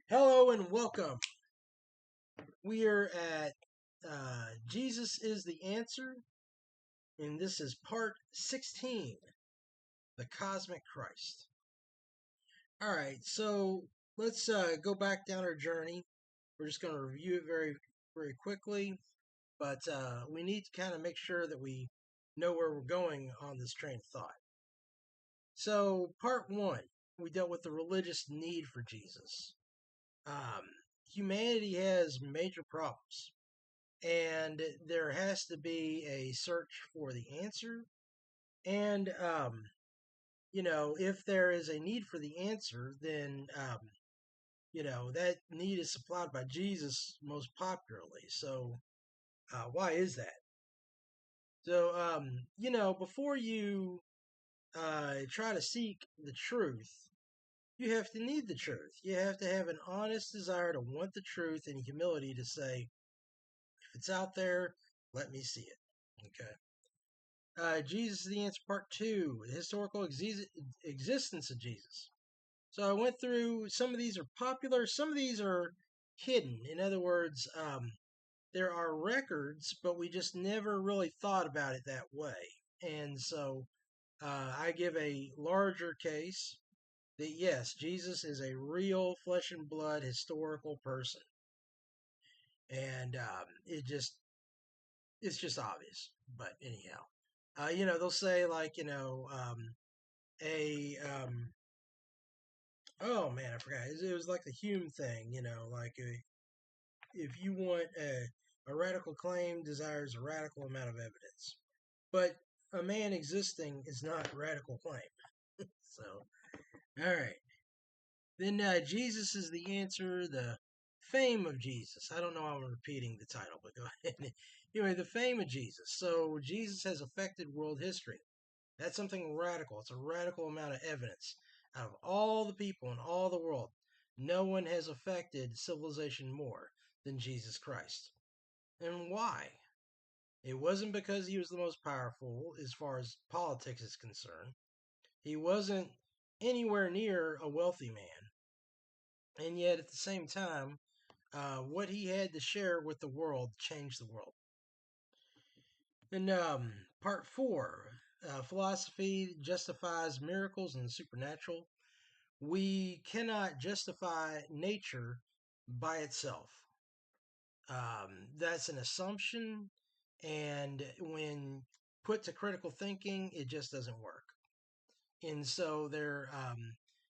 Hello and welcome. We are at Jesus is the Answer, and this is part 16, the Cosmic Christ. All right, so let's go back down our journey. We're just going to review it very, very quickly, but we need to kind of make sure that we know where we're going on this train of thought. So, part one, we dealt with the religious need for Jesus. Um, Humanity has major problems and there has to be a search for the answer. And if there is a need for the answer, then that need is supplied by Jesus most popularly. So why is that? So before you try to seek the truth, you have to need the truth. You have to have an honest desire to want the truth and humility to say, if it's out there, let me see it. Okay. Jesus is the Answer Part 2, the historical existence of Jesus. So I went through, some of these are popular, some of these are hidden. In other words, there are records, but we just never really thought about it that way. And so I give a larger case that yes, Jesus is a real flesh and blood historical person. And it's just obvious. But anyhow, they'll say like, a oh man, I forgot. It was like the Hume thing, like if you want a radical claim desires a radical amount of evidence, but a man existing is not a radical claim. So, all right. Then Jesus is the Answer. The fame of Jesus. I don't know how I'm repeating the title, but go ahead. Anyway, the fame of Jesus. So Jesus has affected world history. That's something radical. It's a radical amount of evidence. Out of all the people in all the world, no one has affected civilization more than Jesus Christ. And why? It wasn't because he was the most powerful as far as politics is concerned. He wasn't anywhere near a wealthy man. And yet, at the same time, what he had to share with the world changed the world. And part four, philosophy justifies miracles and the supernatural. We cannot justify nature by itself. That's an assumption, and when put to critical thinking, it just doesn't work. And so there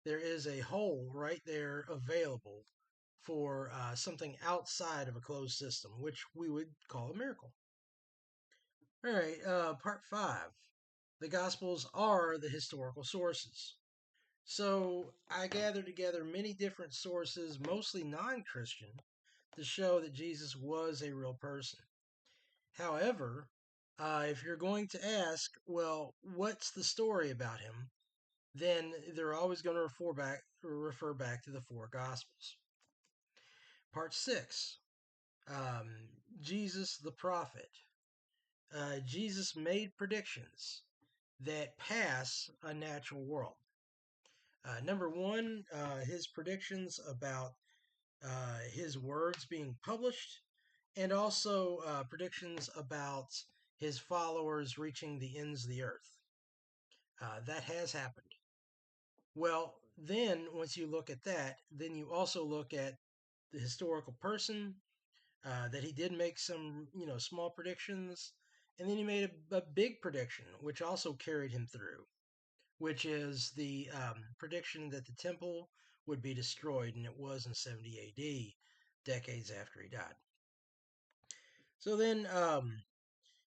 is a hole right there available for something outside of a closed system, which we would call a miracle. All right, part five. The Gospels are the historical sources. So I gathered together many different sources, mostly non Christian, to show that Jesus was a real person. However, if you're going to ask, well, what's the story about him? Then they're always going to refer back to the four Gospels. Part six, um, Jesus the prophet. Jesus made predictions that pass a natural world. Number one, his predictions about his words being published, and also predictions about his followers reaching the ends of the earth. That has happened. Well, then once you look at that, then you also look at the historical person, that he did make some, small predictions, and then he made a big prediction, which also carried him through, which is the prediction that the temple would be destroyed, and it was in 70 AD, decades after he died. So then,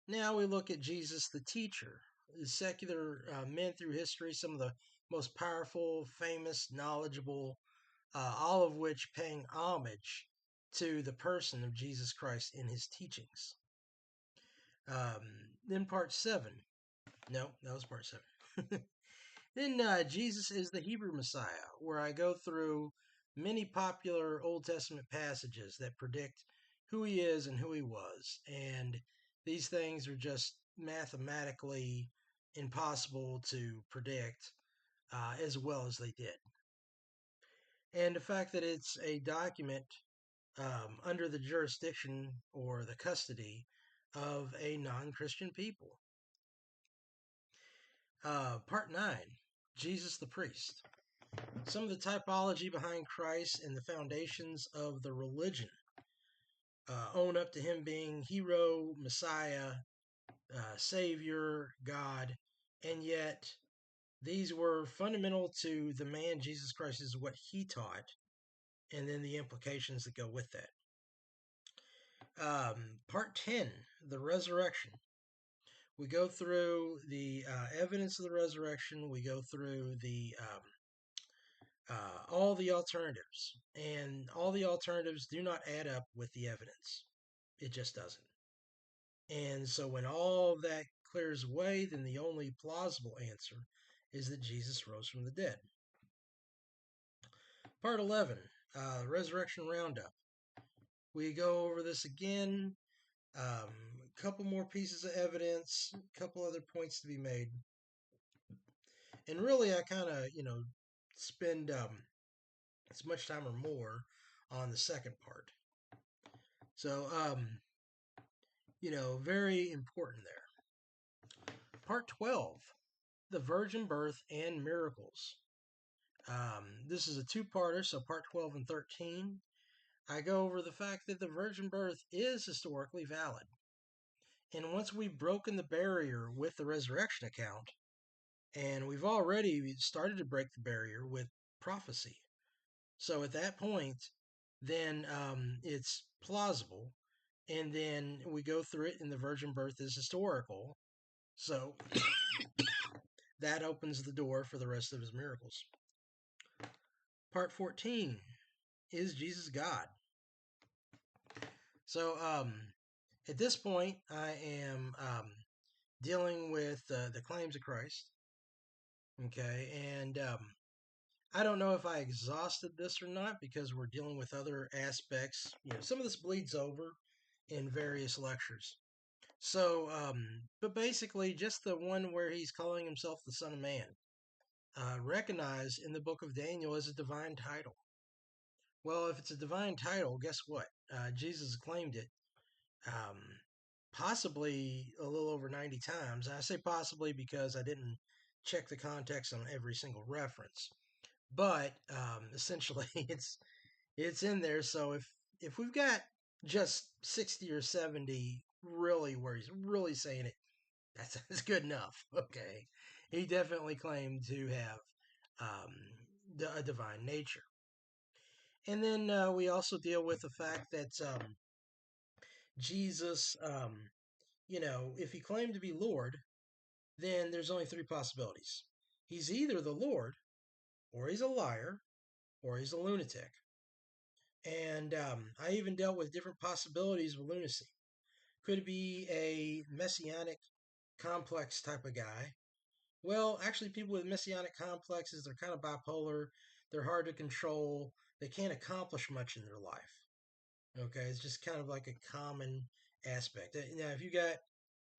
now we look at Jesus the teacher. The secular men through history, some of the most powerful, famous, knowledgeable, all of which paying homage to the person of Jesus Christ in his teachings. Then part seven. No, that was part seven. Then Jesus is the Hebrew Messiah, where I go through many popular Old Testament passages that predict who he is and who he was. And these things are just mathematically impossible to predict as well as they did. and the fact that it's a document under the jurisdiction or the custody of a non Christian people. Part 9, Jesus the Priest. Some of the typology behind Christ and the foundations of the religion own up to him being hero, Messiah, Savior, God, and yet these were fundamental to the man Jesus Christ, is what he taught, and then the implications that go with that. Part 10, the resurrection. We go through the evidence of the resurrection. We go through the all the alternatives, and all the alternatives do not add up with the evidence. It just doesn't. And so when all that clears away, then the only plausible answer is that Jesus rose from the dead. Part 11, Resurrection Roundup. We go over this again. A couple more pieces of evidence, a couple other points to be made. And really, I kind of, spend as much time or more on the second part. So, very important there. Part 12, the virgin birth and miracles. This is a two-parter, so part 12 and 13. I go over the fact that the virgin birth is historically valid. And once we've broken the barrier with the resurrection account, and we've already started to break the barrier with prophecy. So at that point, then it's plausible. And then we go through it, and the virgin birth is historical. So that opens the door for the rest of his miracles. Part 14, is Jesus God? So at this point, I am dealing with the claims of Christ. Okay, and I don't know if I exhausted this or not because we're dealing with other aspects. Some of this bleeds over in various lectures. So, but basically, just the one where he's calling himself the Son of Man, recognized in the book of Daniel as a divine title. Well, if it's a divine title, guess what? Jesus claimed it um, possibly a little over 90 times. And I say possibly because I didn't check the context on every single reference. But essentially, it's in there. So if we've got just 60 or 70 really where he's really saying it, that's good enough. Okay, he definitely claimed to have a divine nature. And then we also deal with the fact that Jesus, if he claimed to be Lord, then there's only three possibilities. He's either the Lord, or he's a liar, or he's a lunatic. And I even dealt with different possibilities of lunacy. Could it be a messianic complex type of guy? Well, actually, people with messianic complexes, they're kind of bipolar. They're hard to control. They can't accomplish much in their life. Okay, it's just kind of like a common aspect. Now, if you got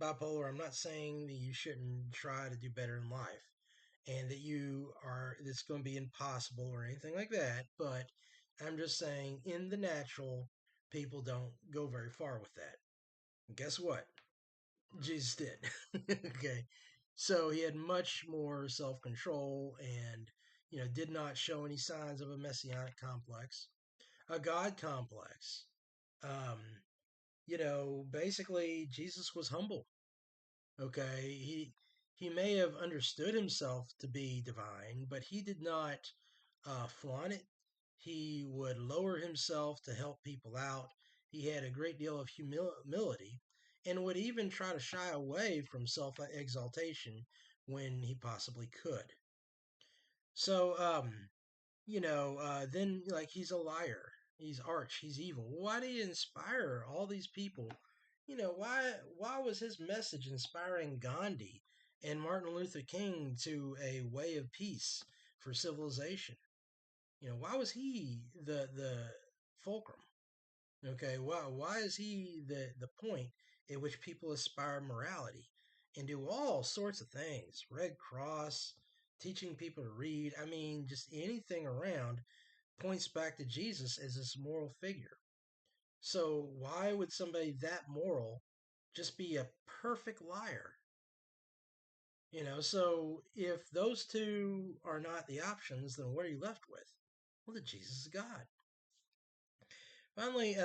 bipolar, I'm not saying that you shouldn't try to do better in life and that it's going to be impossible or anything like that. But I'm just saying, in the natural, people don't go very far with that. And guess what? Jesus did. Okay. So he had much more self control and, did not show any signs of a messianic complex, a God complex. Um, basically, Jesus was humble. Okay. He may have understood himself to be divine, but he did not flaunt it. He would lower himself to help people out. He had a great deal of humility and would even try to shy away from self exaltation when he possibly could. So, then like he's a liar, he's arch, he's evil. Why did he inspire all these people? Why was his message inspiring Gandhi and Martin Luther King to a way of peace for civilization? Why was he the fulcrum? Okay, why is he the point at which people aspire morality and do all sorts of things? Red Cross, teaching people to read. I mean, just anything around. points back to Jesus as this moral figure. So why would somebody that moral just be a perfect liar? So if those two are not the options, then what are you left with? Well, that Jesus is God. Finally,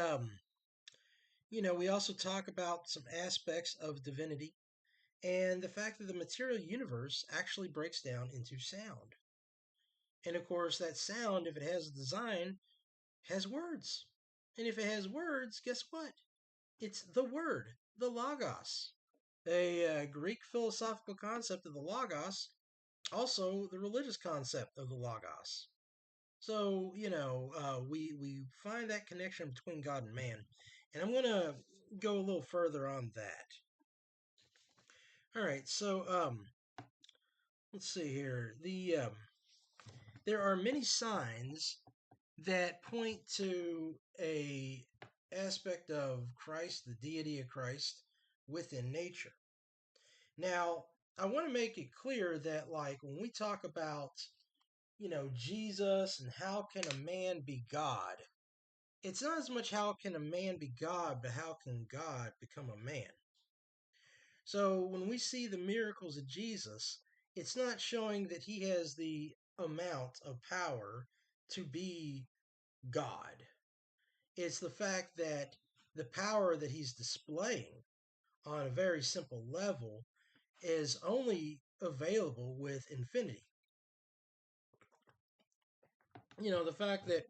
we also talk about some aspects of divinity and the fact that the material universe actually breaks down into sound. And of course, that sound, if it has a design, has words. And if it has words, guess what? It's the word, the logos. A Greek philosophical concept of the logos, also the religious concept of the logos. So, we find that connection between God and man. And I'm going to go a little further on that. All right, so let's see here. There are many signs that point to a aspect of Christ, the deity of Christ within nature. Now, I want to make it clear that like when we talk about, Jesus and how can a man be God, it's not as much how can a man be God, but how can God become a man. So when we see the miracles of Jesus, it's not showing that he has the amount of power to be God. It's the fact that the power that he's displaying on a very simple level is only available with infinity. The fact that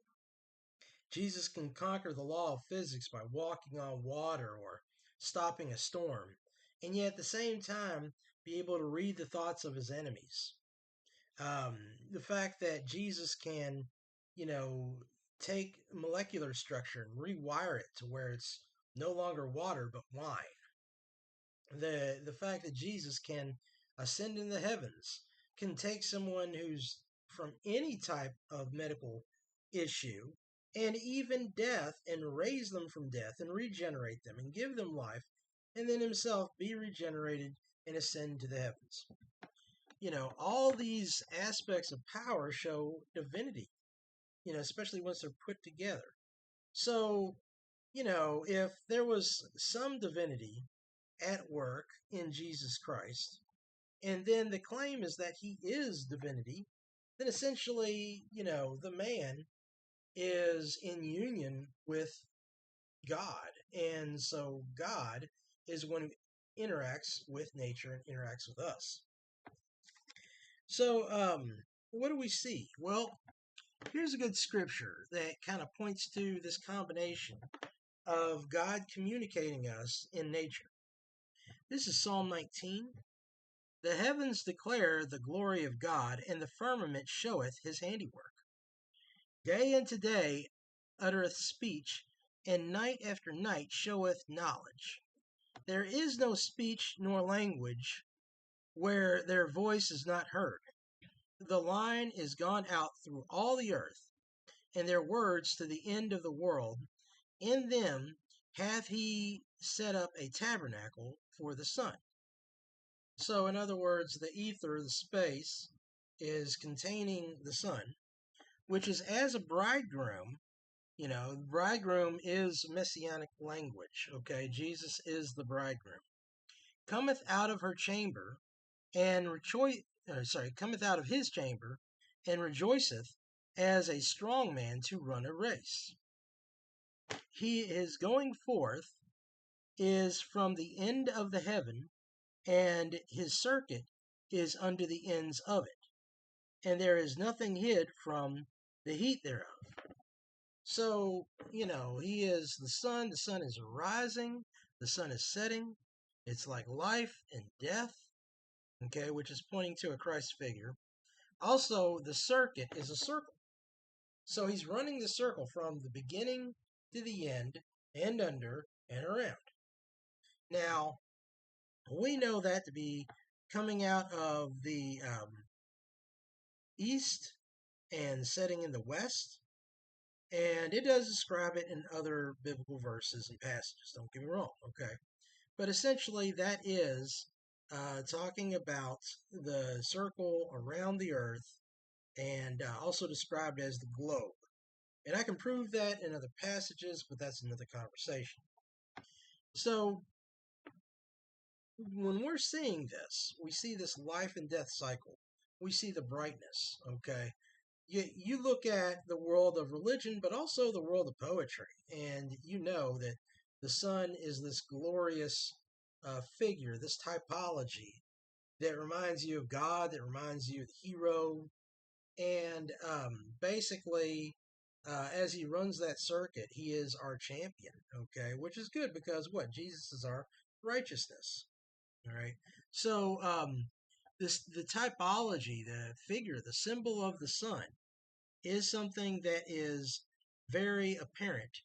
Jesus can conquer the law of physics by walking on water or stopping a storm, and yet at the same time be able to read the thoughts of his enemies. Um, the fact that Jesus can, you know, take molecular structure and rewire it to where it's no longer water but wine. The fact that Jesus can ascend in the heavens can take someone who's from any type of medical issue and even death and raise them from death and regenerate them and give them life and then himself be regenerated and ascend to the heavens. All these aspects of power show divinity, especially once they're put together. So, if there was some divinity at work in Jesus Christ, and then the claim is that he is divinity, then essentially, the man is in union with God. And so God is one who interacts with nature and interacts with us. So, what do we see? Well, here's a good scripture that kind of points to this combination of God communicating us in nature. This is Psalm 19. The heavens declare the glory of God, and the firmament showeth his handiwork. Day unto day uttereth speech, and night after night showeth knowledge. There is no speech nor language where their voice is not heard. The line is gone out through all the earth, and their words to the end of the world. In them hath he set up a tabernacle for the sun. So, in other words, the ether, the space, is containing the sun, which is as a bridegroom. Bridegroom is messianic language. Okay, Jesus is the bridegroom. Cometh out of her chamber and cometh out of his chamber and rejoiceth as a strong man to run a race. He is going forth is from the end of the heaven, and his circuit is unto the ends of it, and there is nothing hid from the heat thereof. So, he is the sun is rising, the sun is setting. It's like life and death, okay, which is pointing to a Christ figure. Also, the circuit is a circle. So he's running the circle from the beginning to the end and under and around. Now, we know that to be coming out of the east and setting in the west. And it does describe it in other biblical verses and passages, don't get me wrong, okay? But essentially, that is talking about the circle around the earth and also described as the globe. And I can prove that in other passages, but that's another conversation. So when we're seeing this, we see this life and death cycle. We see the brightness, okay? You look at the world of religion, but also the world of poetry, and you know that the sun is this glorious figure, this typology that reminds you of God, that reminds you of the hero, and basically, as he runs that circuit, he is our champion, okay? Which is good because what? Jesus is our righteousness, all right? So, the typology, the figure, the symbol of the sun is something that is very apparent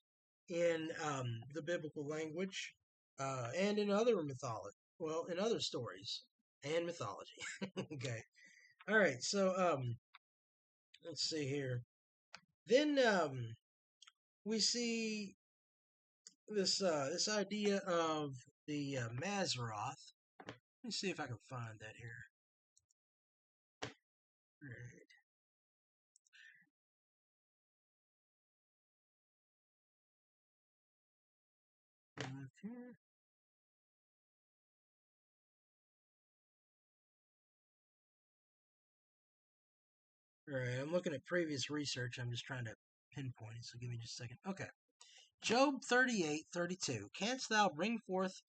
in the biblical language and in other mythology. Well, in other stories and mythology. Okay. All right. So let's see here. Then we see this idea of the Mazzaroth. Let me see if I can find that here. All right. All right, I'm looking at previous research. I'm just trying to pinpoint it, so give me just a second. Okay. Job 38:32. Canst thou bring forth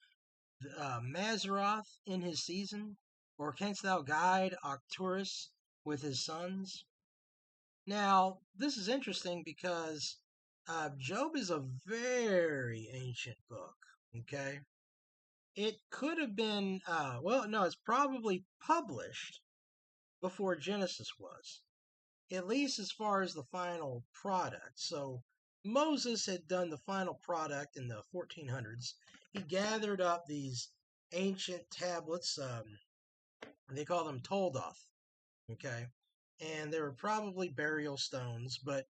Mazzaroth in his season? Or canst thou guide Arcturus with his sons? Now, this is interesting because Job is a very ancient book. Okay. It could have been, well, no, it's probably published before Genesis was, at least as far as the final product. So Moses had done the final product in the 1400s. He gathered up these ancient tablets. They call them Toldoth, okay? And they were probably burial stones, but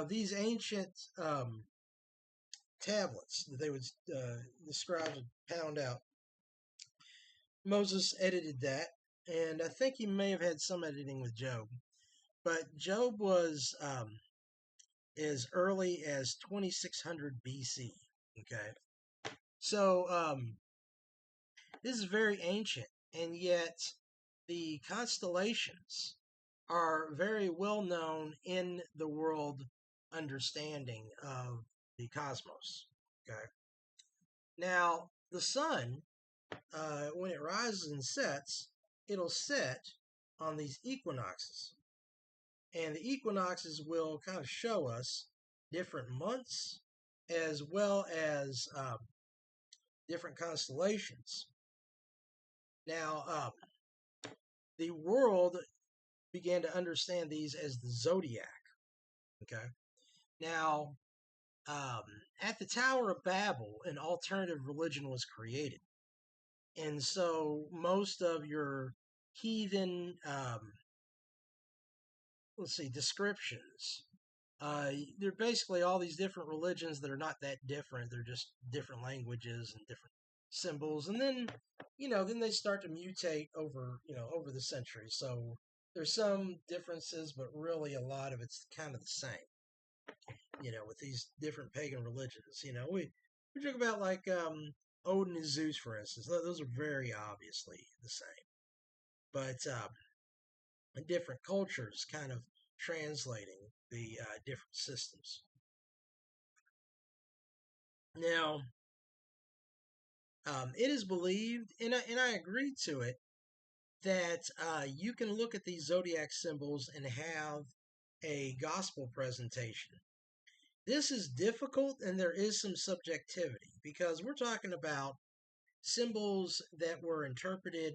these ancient tablets that they would, the scribes would pound out, Moses edited that, and I think he may have had some editing with Job. But Job was as early as 2600 BC. Okay, so this is very ancient, and yet the constellations are very well known in the world understanding of the cosmos. Okay, now the sun, when it rises and sets, it'll set on these equinoxes. And the equinoxes will kind of show us different months as well as different constellations. Now, the world began to understand these as the zodiac. Okay. Now, um, at the Tower of Babel, an alternative religion was created. And so most of your heathen, let's see, descriptions. They're basically all these different religions that are not that different. They're just different languages and different symbols, and then then they start to mutate over the centuries. So there's some differences, but really a lot of it's kind of the same. With these different pagan religions. We talk about like Odin and Zeus, for instance. Those are very obviously the same, but different cultures kind of translating the different systems. Now, it is believed, and I agree to it, that you can look at these zodiac symbols and have a gospel presentation. This is difficult, and there is some subjectivity because we're talking about symbols that were interpreted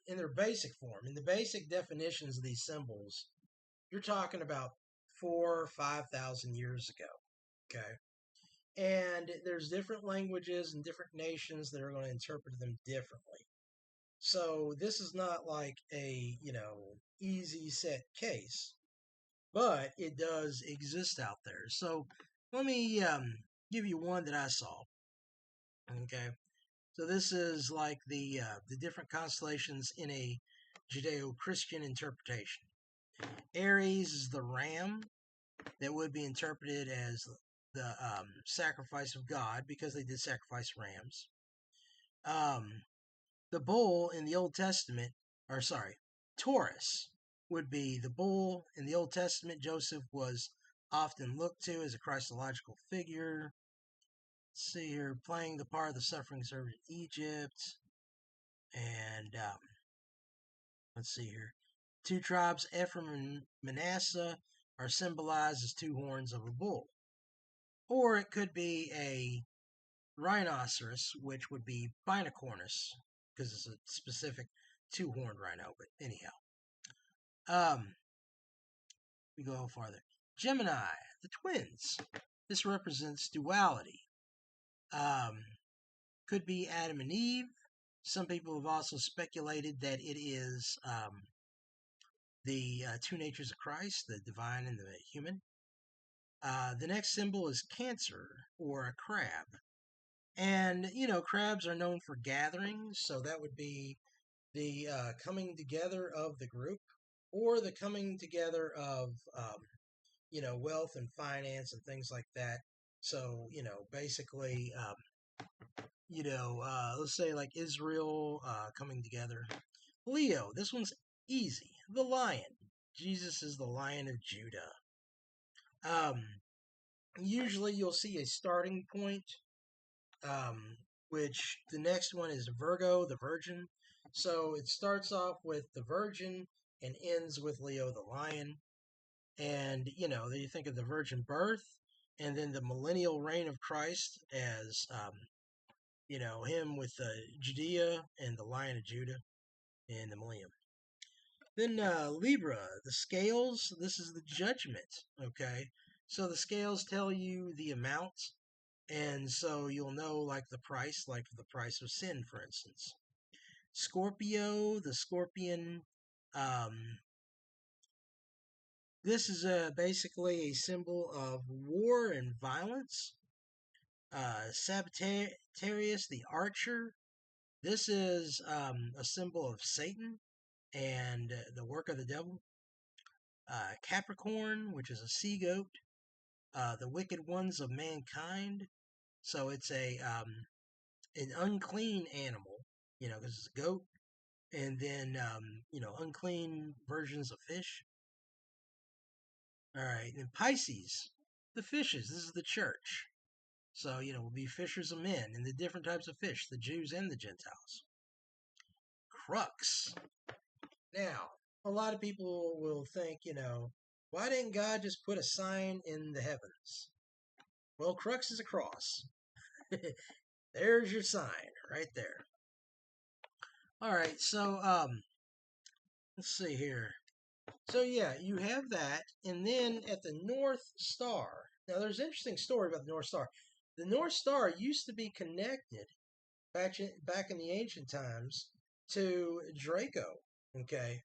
in their basic form. In the basic definitions of these symbols, you're talking about 4 or 5 thousand years ago. Okay. And there's different languages and different nations that are going to interpret them differently. So this is not like a, easy set case, but it does exist out there. So let me give you one that I saw. Okay. So this is like the different constellations in a Judeo-Christian interpretation. Aries is the ram. that would be interpreted as the sacrifice of God because they did sacrifice rams. Um, the bull in the Old Testament, or sorry, Taurus would be the bull in the Old Testament. Joseph was often looked to as a Christological figure. Let's see here, playing the part of the suffering servant in Egypt. And let's see here. Two tribes, Ephraim and Manasseh, are symbolized as two horns of a bull. Or it could be a rhinoceros, which would be Binocornus, because it's a specific two-horned rhino. But anyhow, we go a little farther. Gemini, the twins. This represents duality. Could be Adam and Eve. Some people have also speculated that it is the two natures of Christ, the divine and the human. The next symbol is Cancer, or a crab. And, crabs are known for gatherings, so that would be the coming together of the group, or the coming together of, wealth and finance and things like that. So, basically, let's say like Israel coming together. Leo, this one's easy. The lion. Jesus is the Lion of Judah. Um, Usually you'll see a starting point, which the next one is Virgo, the Virgin. So it starts off with the Virgin and ends with Leo, the Lion. And, then you think of the virgin birth and then the millennial reign of Christ as, him with Judea and the Lion of Judah in the millennium. Then Libra, the scales, this is the judgment, okay? So the scales tell you the amount, and so you'll know like the price of sin, for instance. Scorpio, the scorpion, um, this is basically a symbol of war and violence. Sagittarius, the archer, this is a symbol of Satan and the work of the devil. Capricorn, which is a sea goat, the wicked ones of mankind. So it's an unclean animal, because it's a goat, and then unclean versions of fish. All right, and Pisces, the fishes. This is the church. So we'll be fishers of men and the different types of fish, the Jews and the Gentiles. Crux. Now, a lot of people will think, why didn't God just put a sign in the heavens? Well, crux is a cross. There's your sign right there. All right, so let's see here. So yeah, you have that, and then at the North Star. Now, there's an interesting story about the North Star. The North Star used to be connected back in the ancient times to Draco. Okay,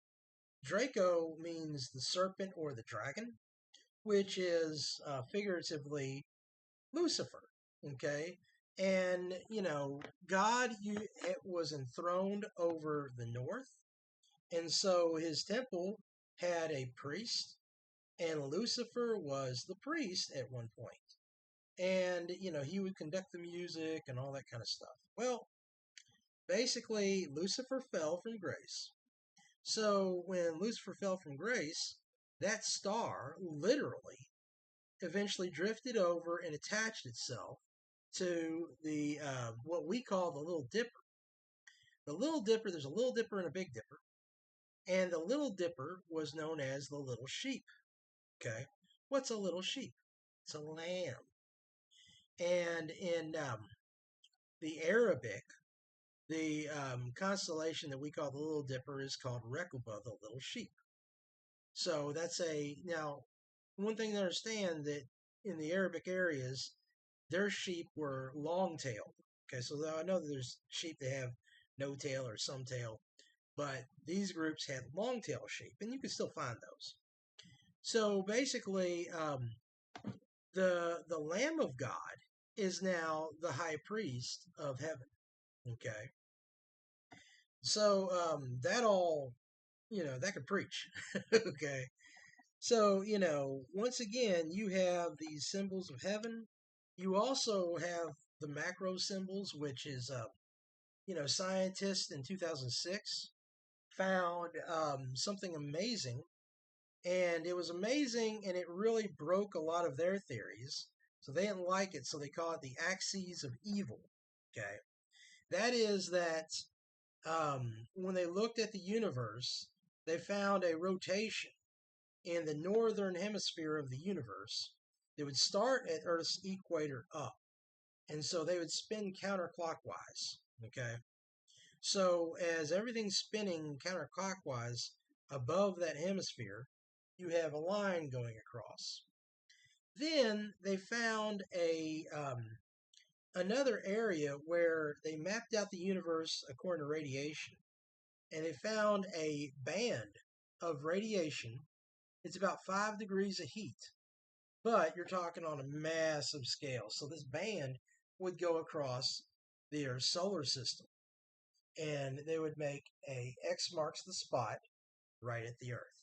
Draco means the serpent or the dragon, which is figuratively Lucifer. Okay, and God was enthroned over the north, and so his temple had a priest, and Lucifer was the priest at one point. And he would conduct the music and all that kind of stuff. Well, basically, Lucifer fell from grace. So when Lucifer fell from grace, that star literally eventually drifted over and attached itself to the what we call the Little Dipper. The Little Dipper, there's a Little Dipper and a Big Dipper, and the Little Dipper was known as the little sheep. Okay, what's a little sheep? It's a lamb. And in the Arabic, the constellation that we call the Little Dipper is called Rekuba, the little sheep. So that's now one thing to understand that in the Arabic areas, their sheep were long-tailed. Okay, so I know that there's sheep that have no tail or some tail, but these groups had long-tail sheep, and you can still find those. So basically, the Lamb of God is now the high priest of heaven. Okay, so that all that could preach. Okay, So, once again, you have these symbols of heaven. You also have the macro symbols, which is, scientists in 2006 found something amazing. And it was amazing, and it really broke a lot of their theories. So they didn't like it, so they call it the axes of evil. Okay. That is that when they looked at the universe, they found a rotation in the northern hemisphere of the universe. They would start at Earth's equator up, and so they would spin counterclockwise. Okay, so as everything's spinning counterclockwise above that hemisphere, you have a line going across. Then they found a another area where they mapped out the universe according to radiation, and they found a band of radiation. It's about 5 degrees of heat, but you're talking on a massive scale. So this band would go across their solar system, and they would make a X marks the spot right at the Earth.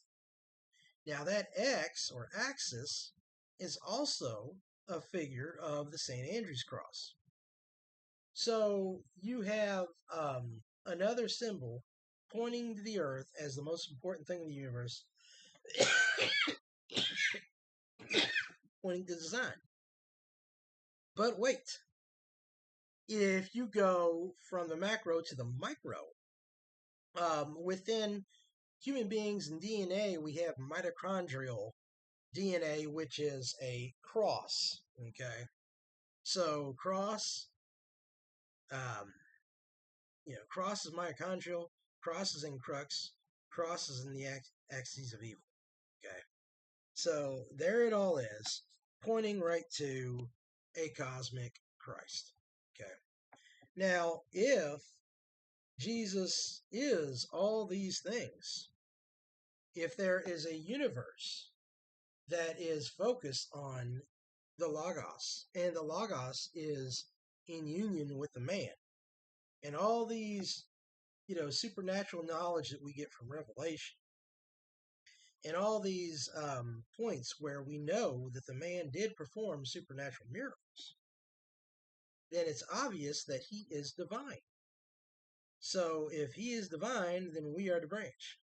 Now that X or axis is also a figure of the St. Andrew's cross. So you have another symbol pointing to the Earth as the most important thing in the universe, pointing to design. But wait, if you go from the macro to the micro, within human beings and DNA, we have mitochondrial DNA, which is a cross. Okay, so um, cross is mitochondrial, cross is in crux, cross is in the axes of evil. Okay, so there it all is, pointing right to a cosmic Christ. Okay, now if Jesus is all these things, if there is a universe that is focused on the Logos, and the Logos is in union with the man, and all these, supernatural knowledge that we get from Revelation, and all these points where we know that the man did perform supernatural miracles, then it's obvious that he is divine. So if he is divine, then we are the branch.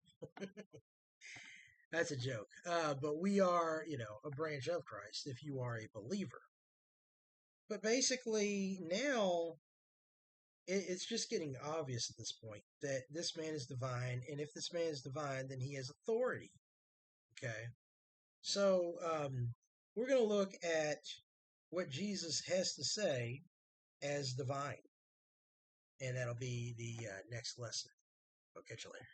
That's a joke. But we are, a branch of Christ if you are a believer. But basically, now it's just getting obvious at this point that this man is divine. And if this man is divine, then he has authority. Okay. So we're going to look at what Jesus has to say as divine. And that'll be the next lesson. I'll catch you later.